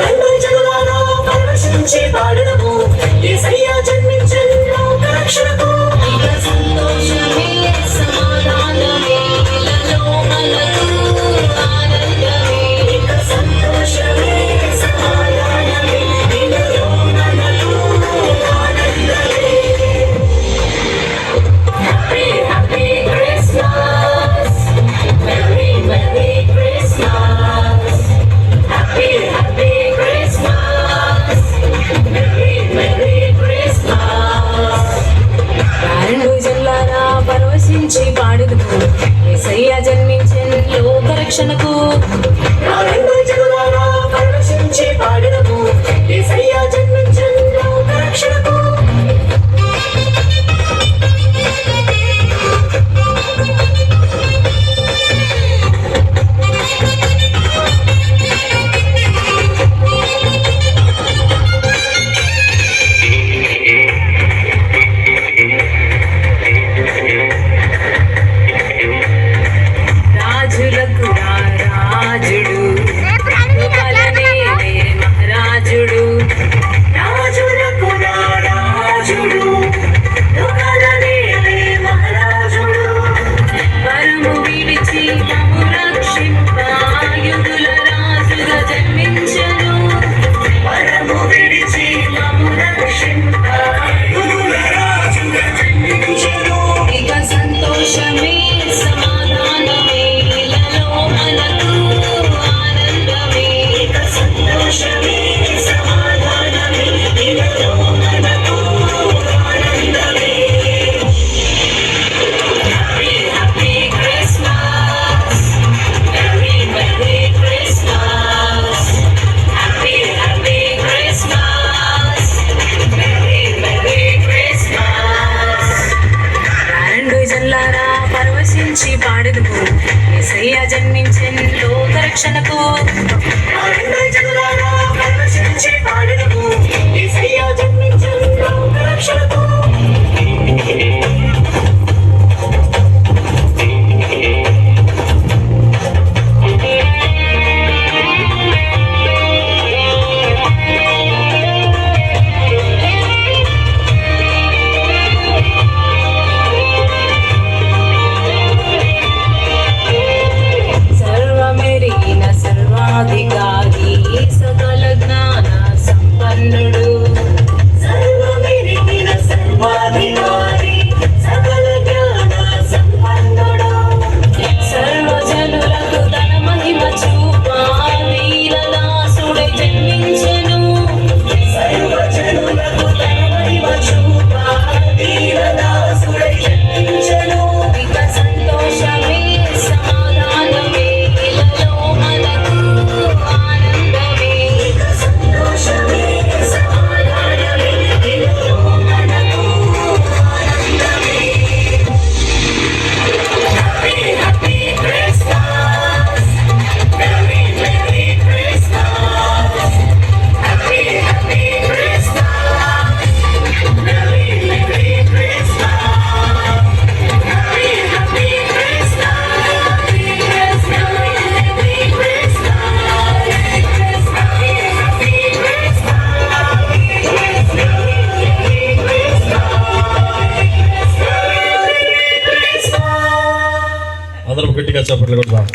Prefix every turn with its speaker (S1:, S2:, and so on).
S1: రెండు జనులారా పరవశించి పాడెదము యేసయ్య జన్మించెను లోకరక్షణకు. ఇక సంతోషమే సమాధానమే ఇలలో మనకు ఆనందమే. ఇక సంతోషమే సమాధానమే ఇలలో మనకు ఆనందమే. Happy happy Christmas, merry merry Christmas. Happy happy Christmas, merry merry Christmas. రెండు జనులారా పరవశించి పాడుదుము యేసయ్య జన్మించెను లోకరక్షణకు. రెండు జనులారా పరవశించి పాడుదుము యేసయ్య జన్మించెను లోకరక్షణకు. రాజులకు రాజుడు, లోకాలనే మహారాజుడు. రాజులకు రాజుడు, లోకాలనే మహారాజుడు. పరము విడిచి మమ్ము రక్షింప యుగుల రాజుగా జన్మించెను. పరము విడిచి మమ్ము రక్షింప యుగుల రాజుగా జన్మించెను. ఇక సంతోషమే సమాధానమే ఇలలో మనకు ఆనందమే. ఇక సంతోషమే సమాధానమే ఇలలో మనకు ఆనందమే. Happy happy Christmas, merry merry Christmas. Happy happy Christmas, merry merry Christmas. రెండు జనులారా పరవశించి పాడుదుము యేసయ్య జన్మించెను లోకరక్షణకు. రెండు జనులారా పరవశించి పాడుదుము యేసయ్య జన్మించెను లోకరక్షణకు. సర్వమెరిగిన సర్వాధికారి సకల జ్ఞాన సంపన్నుడు. సర్వమెరిగిన సర్వాధికారి సకల జ్ఞాన సంపన్నుడు. సర్వజనులకు తన మహిమ చూపా వీరదాసుడై జన్మించెను. సర్వజనులకు తన మహిమ చూపా వీరదాసుడై జన్మించెను. ఇక సంతోషమే సమాధానమే ఇలలో మనకు ఆనందమే. ఇక సంతోషమే సమాధానమే ఇలలో మనకు ఆనందమే. Happy happy Christmas, merry merry Christmas. Happy happy Christmas, merry merry Christmas. Happy happy Christmas, merry merry Christmas. Happy happy Christmas.
S2: అందరం గట్టిగా చప్పట్లు కొడదాం.